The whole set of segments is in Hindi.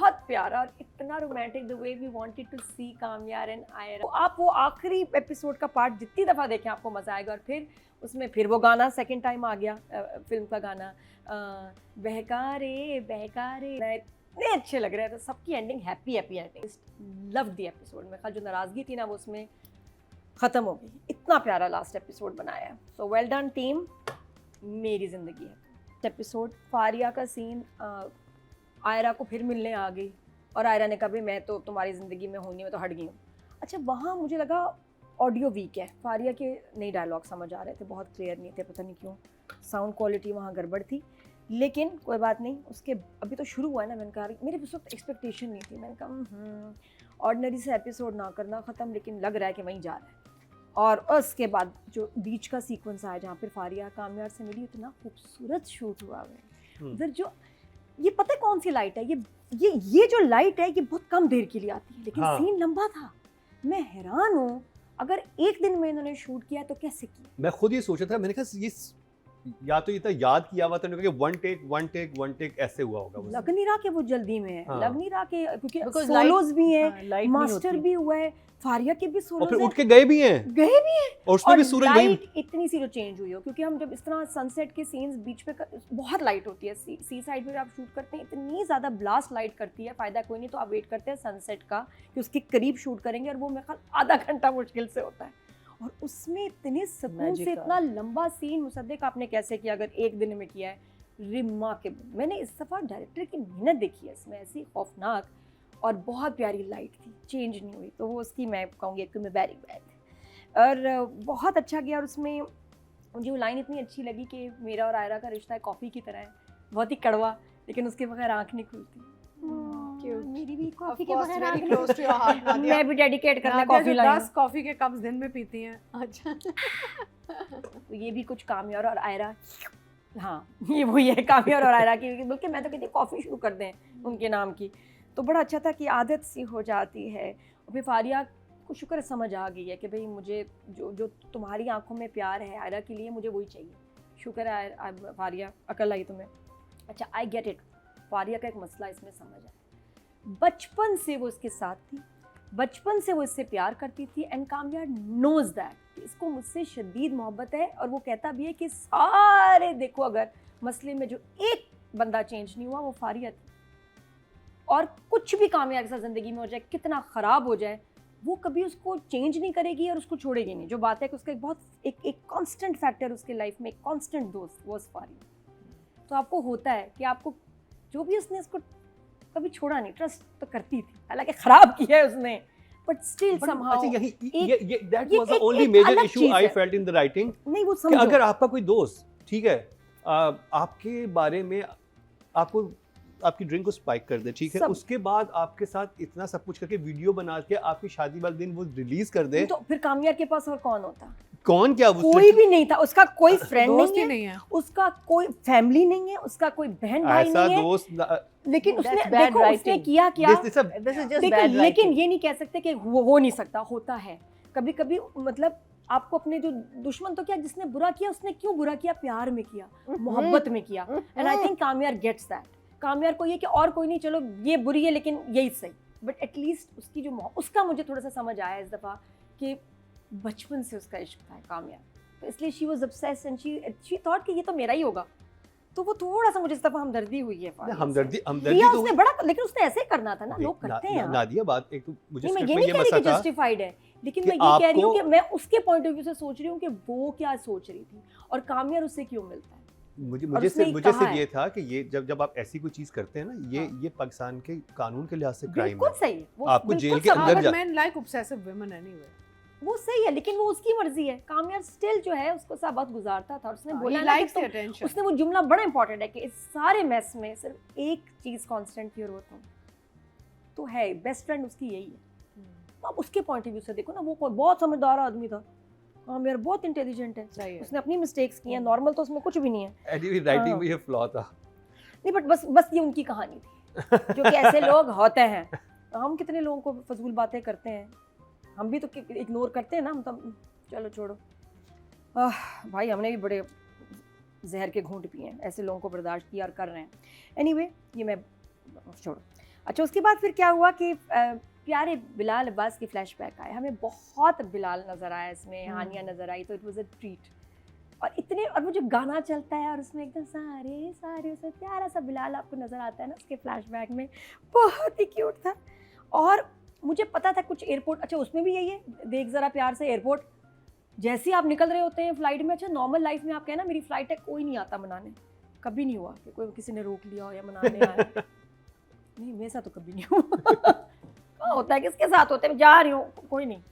बहुत प्यारा और इतना romantic, the way we wanted to see Kamyar and Aira. आप वो आखिरी एपिसोड का पार्ट जितनी दफ़ा देखें आपको मज़ा आएगा। और फिर उसमें फिर वो गाना सेकंड टाइम आ गया, फिल्म का गाना बहकारे इतने अच्छे लग रहे थे। सबकी ending happy ending. Love the episode. मेरे ख्याल जो नाराज़गी थी ना वो उसमें ख़त्म हो गई। इतना प्यारा लास्ट एपिसोड बनाया है। सो वेल डन टीम, मेरी ज़िंदगी है एपिसोड। फारिया का सीन, आयरा को फिर मिलने आ गई और आयरा ने कहा भाई मैं तो तुम्हारी ज़िंदगी में होनी, मैं तो हट गई हूँ। अच्छा, वहाँ मुझे लगा ऑडियो वीक है, फारिया के नए डायलॉग समझ आ रहे थे, बहुत क्लियर नहीं थे, पता नहीं क्यों साउंड क्वालिटी वहाँ गड़बड़ थी। लेकिन कोई बात नहीं, उसके अभी तो शुरू हुआ है ना। मैंने कहा मेरे उस वक्त एक्सपेक्टेशन नहीं थी, मैंने कहा ऑर्डिनरी से एपिसोड ना करना ख़त्म, लेकिन लग रहा है कि वहीं जा रहा है। और उसके बाद जो बीच का सीक्वेंस आया जहाँ पर फारिया कामयार से मिली, इतना खूबसूरत शूट हुआ है उधर। जो ये पता है कौन सी लाइट है, ये जो लाइट है ये बहुत कम देर के लिए आती है, लेकिन सीन लंबा था। मैं हैरान हूँ, अगर एक दिन में इन्होंने शूट किया तो कैसे किया। मैं खुद ये सोचा था, मैंने कहा ये या तो ये था याद किया हुआ था, वन टेक ऐसे हुआ होगा। लग नहीं रहा कि वो जल्दी में है, लग नहीं रहा कि क्योंकि Because सोलोज भी हैं, लाइट मास्टर भी हुआ है, फारिया के भी सोलोज और फिर हैं, उठ के गए भी हैं और उसमें भी सूरज वही। लाइट इतनी सी जो चेंज हुई हो, क्योंकि हम जब इस तरह सनसेट के सीन्स बीच पे बहुत लाइट होती है, सी साइड में आप शूट करते हैं, इतनी ज़्यादा ब्लास्ट लाइट करती है, फ़ायदा कोई नहीं। तो आप वेट करते हैं सनसेट का कि उसके करीब शूट करेंगे, और वो मेरे ख्याल आधा घंटा मुश्किल से होता है। और उसमें इतने सुकून से इतना लंबा सीन, मुसद्दिक आपने कैसे किया अगर एक दिन में किया है, रिमार्केबल। मैंने इस दफ़ा डायरेक्टर की मेहनत देखी है इसमें, ऐसी खौफनाक, और बहुत प्यारी लाइट थी, चेंज नहीं हुई, तो वो उसकी मैं कहूँगी कि मैं वेरी बैड। और बहुत अच्छा किया। और उसमें मुझे वो लाइन इतनी अच्छी लगी कि मेरा और आयरा का रिश्ता कॉफ़ी की तरह है, बहुत ही कड़वा, लेकिन उसके बगैर आँख नहीं खुलती। मेरी भी कॉफी के बगैर आँख नहीं खुलती। मैं भी डेडिकेट करना कॉफी लाई, 10 कॉफी के कप्स दिन में पीती हैं। अच्छा तो ये भी कुछ कामयार और आयरा, हाँ ये वही है कामयार और आयरा की, बल्कि मैं तो कहती कॉफ़ी शुरू कर दें उनके नाम की। तो बड़ा अच्छा था कि आदत सी हो जाती है। और फिर फारिया को शुक्र समझ आ गई है कि भाई मुझे जो तुम्हारी आंखों में प्यार है आयरा के लिए, मुझे वही चाहिए। शुक्र है फारिया, अकल आई तुम्हें। अच्छा, आई गेट इट। फारिया का एक मसला इसमें समझ आया, बचपन से वो इसके साथ थी, बचपन से वो इससे प्यार करती थी, एंड कामयार नोज दैट इसको मुझसे शदीद मोहब्बत है। और वो कहता भी है कि सारे देखो, अगर मसले में जो एक बंदा चेंज नहीं हुआ वो फारिया थी। और कुछ भी कामयार के साथ ज़िंदगी में हो जाए, कितना ख़राब हो जाए, वो कभी उसको चेंज नहीं करेगी और उसको छोड़ेगी नहीं। जो बात है कि उसका एक बहुत एक कांस्टेंट फैक्टर उसके लाइफ में, एक कांस्टेंट दोस्त, वो फारिया। तो आपको होता है कि आपको जो भी उसने उसको कभी छोड़ा नहीं, ट्रस्ट तो करती थी, हालांकि ख़राब किया है उसने, but still somehow that was the only major issue I felt in the writing. नहीं वो समझो, अगर आपका कोई दोस्त, ठीक है, आपके बारे में आपको आपकी ड्रिंक को स्पाइक कर दे, ठीक है, उसके बाद आपके साथ इतना सब कुछ करके वीडियो बना के आपकी शादी वाले दिन वो रिलीज कर दे, तो फिर कामयार के पास और कौन होता? कौन? क्या कोई भी नहीं था, उसका कोई फ्रेंड नहीं है, उसका कोई फैमिली नहीं है, उसका कोई बहन भाई नहीं है, दोस्त। लेकिन उसने देखो उसने किया क्या, लेकिन ये नहीं कह सकते कि हो नहीं सकता, होता है कभी कभी। मतलब आपको अपने जो दुश्मन, तो क्या जिसने बुरा किया उसने क्यों बुरा किया, प्यार में किया, मोहब्बत में किया। And I think Kamyar gets that. Kamyar को ये कि और कोई नहीं, चलो ये बुरी है लेकिन यही सही, बट एटलीस्ट उसकी जो उसका मुझे थोड़ा सा समझ आया इस दफ़ा कि बचपन से उसका इश्क था कामयार, तो इसलिए she was obsessed and she thought कि ये तो मेरा ही होगा। तो वो थोड़ा सा मुझे इस दफ़ा हमदर्दी हुई है। हमदर्दी तो उसने बड़ा, लेकिन उसने ऐसे करना था ना, लोग करते हैं नादिया। बात एक तो मुझे मैं ये नहीं कह रही कि जस्टिफाइड है, लेकिन मैं ये कह रही हूँ कि मैं उसके पॉइंट ऑफ व्यू से सोच रही हूँ कि वो क्या सोच रही थी और कामयार उससे क्यों मिलता है। मुझे सिर्फ ये था कि ये जब आप ऐसी कोई चीज करते हैं ना, ये पाकिस्तान के कानून के लिहाज से क्राइम है। बिल्कुल सही, आपको जेल के अंदर man like obsessive women anyway, वो सही है, लेकिन वो उसकी मर्जी है। कामयार स्टिल जो है उसको सब वक्त गुजारता था, और उसने बोला ना कि उसने वो जुमला बड़ा इंपॉर्टेंट है कि इस सारे मैस में सिर्फ एक चीज कांस्टेंट थी और वो तो है बेस्ट फ्रेंड उसकी यही है। तो अब उसके पॉइंट ऑफ व्यू से देखो ना, वो बहुत समझदार आदमी था, कामयार बहुत इंटेलिजेंट है, उसने अपनी मिस्टेक्स की हैं, नॉर्मल तो उसमें कुछ भी नहीं है। एनीवे राइटिंग में ये फ्लॉ था नहीं, बट बस ये उनकी कहानी थी जो कि ऐसे लोग होते हैं। हम कितने लोगों को फजूल बातें करते हैं, हम भी तो इग्नोर करते हैं ना, हम तो चलो छोड़ो। भाई हमने भी बड़े जहर के घूंट पिए हैं, ऐसे लोगों को बर्दाश्त किया और कर रहे हैं। एनीवे ये मैं छोड़ो। अच्छा उसके बाद फिर क्या हुआ कि प्यारे बिलाल अब्बास की फ्लैशबैक आए, हमें बहुत बिलाल नज़र आया इसमें, हानिया नज़र आई, तो इट वाज अ ट्रीट। और इतने, और वो जो गाना चलता है और उसमें एकदम सारे सारे उसमें प्यारा सा बिलाल आपको नज़र आता है ना उसके फ्लैशबैक में, बहुत ही क्यूट था। और मुझे पता था कुछ एयरपोर्ट, अच्छा उसमें भी यही है, देख ज़रा प्यार से एयरपोर्ट, जैसे ही आप निकल रहे होते हैं फ्लाइट में, अच्छा नॉर्मल लाइफ में आप कहें ना मेरी फ़्लाइट है, कोई नहीं आता मनाने, कभी नहीं हुआ कि कोई किसी ने रोक लिया हो या मनाने आया। नहीं मेरे साथ तो कभी नहीं हुआ। होता है किसके साथ होता है, मैं जा रही हूँ कोई नहीं,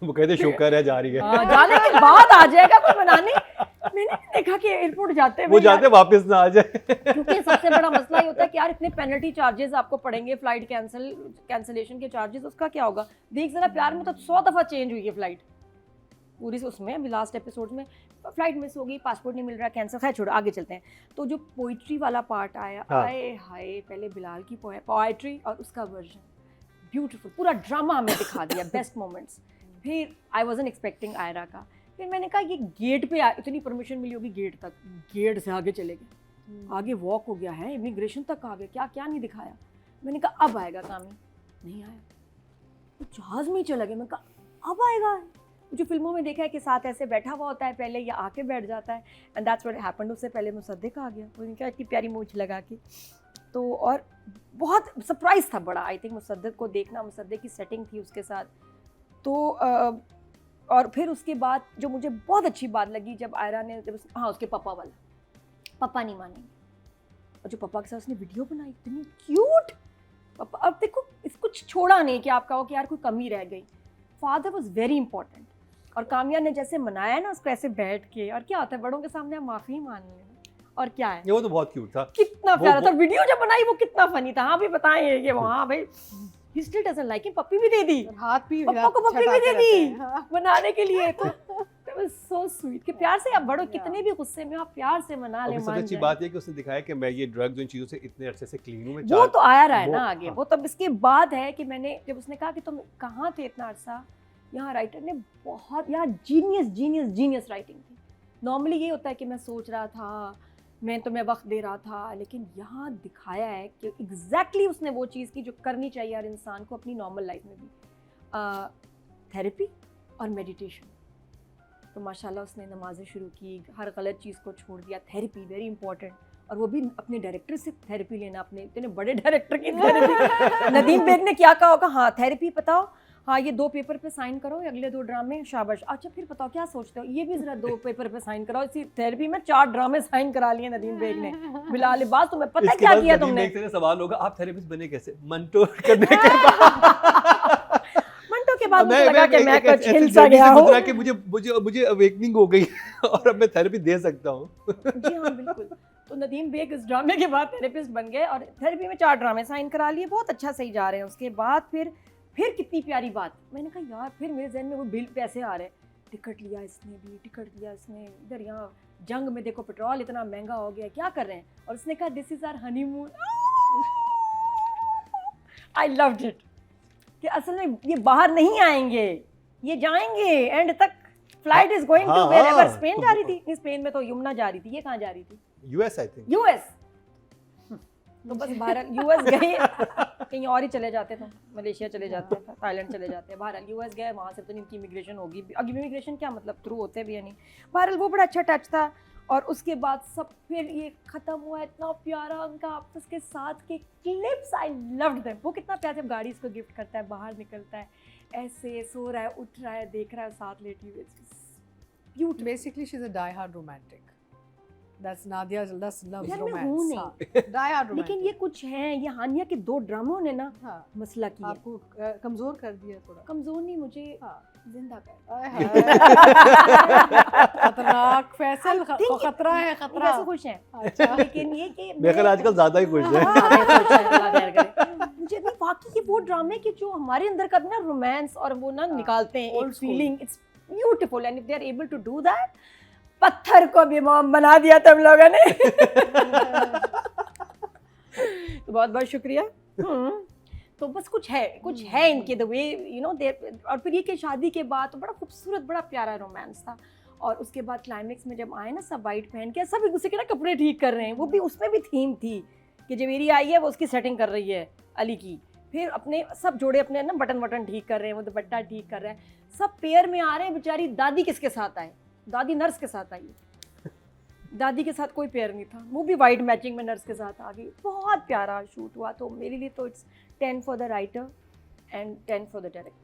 वो कहते शुक्र है जा रही है। जाने के बाद आ जाएगा कोई मनाने। मैंने भी देखा कि एयरपोर्ट जाते हैं वो जाते वापस ना आ जाए। क्योंकि सबसे बड़ा मसला ये होता है कि यार इतने पेनल्टी चार्जेस आपको पड़ेंगे, फ्लाइट कैंसिलेशन के चार्जेस, उसका क्या होगा। देख जरा प्यार में तो 100 दफ़ा चेंज हुई है फ्लाइट पूरी, उसमें अभी लास्ट एपिसोड में फ्लाइट मिस हो गई, पासपोर्ट नहीं मिल रहा, कैंसिल, खैर छोड़ो आगे चलते हैं। तो जो पोइट्री वाला पार्ट आया, आए हाय, पहले बिलाल की पोइट्री और उसका वर्जन ब्यूटीफुल, पूरा ड्रामा हमें दिखा दिया, बेस्ट मोमेंट्स। फिर आई वाज़न्ट एक्सपेक्टिंग आयरा का, फिर मैंने कहा ये गेट पे इतनी परमिशन मिली होगी गेट तक, गेट से आगे चले गए, आगे वॉक हो गया है, इमिग्रेशन तक आ गए, क्या क्या नहीं दिखाया। मैंने कहा अब आएगा कामी, नहीं आया, तो जहाज़ में ही चला गया। मैंने कहा अब आएगा, जो फिल्मों में देखा है कि साथ ऐसे बैठा हुआ होता है पहले या आके बैठ जाता है, एंड दैट्स व्हाट हैपेंड। उससे पहले मुसद्दिक आ गया, उन्होंने कहा इतनी प्यारी मूंछ लगा के, तो और बहुत सरप्राइज़ था बड़ा, आई थिंक मुसद्दिक को देखना, मुसद्दिक की सेटिंग थी उसके साथ। तो और फिर उसके बाद जो मुझे बहुत अच्छी बात लगी जब आयरा ने, जब हाँ उसके पापा वाला, पापा नहीं मानेंगे, और जो पापा के साथ उसने वीडियो बनाई इतनी क्यूट, पापा अब देखो कुछ छोड़ा नहीं कि आप कहो कि यार कोई कमी रह गई। फादर वॉज वेरी इंपॉर्टेंट, और कामिया ने जैसे मनाया ना उसको ऐसे बैठ के, और क्या होता है बड़ों के सामने आप माफ़ी मान लेना, और क्या है, वो तो बहुत क्यूट था, कितना प्यारा था। वीडियो जब बनाई वो कितना फनी था, हाँ भी बताएं कि हाँ भाई he still doesn't like him, पप्पी भी दे दी, हाथ भी पप्पा को पप्पी भी दे दी हाँ। बनाने के लिए, तो that was so sweet कि प्यार से आप बड़ों कितने भी गुस्से में आप प्यार से मना ले, सबसे अच्छी बात है कि उसने दिखाया कि मैं ये ड्रग्स इन चीज़ों से इतने अरसे से क्लीन हूँ, मैं वो तो आया रहा है ना वो, आगे, हाँ। वो तब इसके बाद है कि मैंने, जब उसने कहा कि तुम कहाँ थे इतना अरसा, यहाँ राइटर ने बहुत, यहाँ जीनियस राइटिंग थी। नॉर्मली ये होता है कि मैं सोच रहा था, मैं तुम्हें वक्त दे रहा था, लेकिन यहाँ दिखाया है कि एग्जैक्टली उसने वो चीज़ की जो करनी चाहिए हर इंसान को अपनी नॉर्मल लाइफ में भी, थेरेपी और मेडिटेशन। तो माशाल्लाह उसने नमाज़ें शुरू की, हर गलत चीज़ को छोड़ दिया, थेरेपी वेरी इंपॉर्टेंट, और वो भी अपने डायरेक्टर से थेरेपी लेना, अपने इतने बड़े डायरेक्टर की थेरेपी। नदीम बेग ने क्या कहा होगा, हाँ थेरेपी बताओ, हाँ ये 2 पेपर पे साइन करो, अगले 2 ड्रामे, शाबाश, अच्छा फिर बताओ क्या सोचते हो, ये भी ज़रा 2 पेपर पे साइन कराओ। इसी थेरेपी में 4 ड्रामे साइन करा लिए नदीम बेग ने। बिलाल अब्बास तुम्हें पता है क्या किया तुमने? इसके बाद सवाल होगा आप थेरेपिस्ट बने कैसे, मंटो करने के बाद। मंटो के बाद मुझे लगा कि मैं कुछ हिल सा गया हूँ, कि मुझे अवेकनिंग हो गई और अब मैं थेरेपी दे सकता हूँ। जी हाँ बिल्कुल। तो नदीम बेग इस ड्रामे के बाद थेरेपिस्ट बन गए और थेरेपी में 4 ड्रामे साइन करा लिए, बहुत अच्छा सही जा रहे हैं। उसके बाद फिर कितनी प्यारी बात, मैंने कहा यार, फिर मेरे जहन में वो बिल पैसे आ रहे, टिकट लिया इसने भी, टिकट लिया इसने, इधर यहाँ जंग में देखो पेट्रोल इतना महंगा हो गया, क्या कर रहे हैं, और उसने कहा this is our honeymoon. I loved it कि असल में ये बाहर नहीं आएंगे, ये जाएंगे एंड तक, flight is going to wherever. Spain जा रही थी, स्पेन में तो यमुना जा रही थी, ये कहाँ जा रही थी, यूएस आई थिंक, यूएस। तो बस भारत यूएस गए, कहीं और ही चले जाते थे, मलेशिया चले जाते थे, थाईलैंड चले जाते हैं, बहरहाल यूएस गए, वहाँ से तो इनकी इमिग्रेशन होगी, अब इमिग्रेशन क्या मतलब थ्रू होते भी है नहीं, बहरहाल वो बड़ा अच्छा टच था। और उसके बाद सब फिर ये ख़त्म हुआ, इतना प्यारा उनका आपस के साथ के क्लिप्स, आई लव्ड देम। वो कितना प्यार, जब गाड़ी इसको गिफ्ट करता है, बाहर निकलता है, ऐसे सो रहा है, उठ रहा है, देख रहा है, साथ लेटी हुई, cute. Basically, she's a die-hard romantic. That's Nadia's loves यार मैं romance. हूँ नहीं, हाँ, die-hard romantic. लेकिन ये कुछ है, ये हानिया के 2 ड्रामों ने ना हाँ, मसला किया, आपको कमजोर कर दिया थोड़ा। कमजोर नहीं, मुझे हाँ। जिंदा कर। आय हाय। खतरनाक फैसल, खतरा है, खतरा। वैसे खुश हैं, अच्छा। लेकिन ये कि मैं कल आजकल ज्यादा ही खुश है। हाँ, मैं खुश हैं, अल्लाह खैर करे। मुझे भी वाकई ये वो ड्रामे के जो हमारे अंदर का ना रोमांस और वो ना निकालते हैं एक feeling, it's beautiful, and if they are able to do that, पत्थर को भी मोम बना दिया तुम लोगों ने। तो बहुत बहुत शुक्रिया। तो बस कुछ है इनके the way you know there. और फिर ये कि शादी के बाद तो बड़ा खूबसूरत, बड़ा प्यारा रोमांस था। और उसके बाद क्लाइमेक्स में जब आए ना, सब वाइट पहन के, सब एक दूसरे के ना कपड़े ठीक कर रहे हैं, वो भी उसमें भी थीम थी कि जवेरी आई है वो उसकी सेटिंग कर रही है अली की, फिर अपने सब जोड़े अपने ना बटन वटन ठीक कर रहे हैं, वो दुपट्टा ठीक कर रहे हैं, सब पेयर में आ रहे हैं। बेचारी दादी किसके साथ आए, दादी नर्स के साथ आई, दादी के साथ कोई पेयर नहीं था, वो भी वाइट मैचिंग में नर्स के साथ आ गई। बहुत प्यारा शूट हुआ। तो मेरे लिए तो it's 10 for the writer and 10 for the director.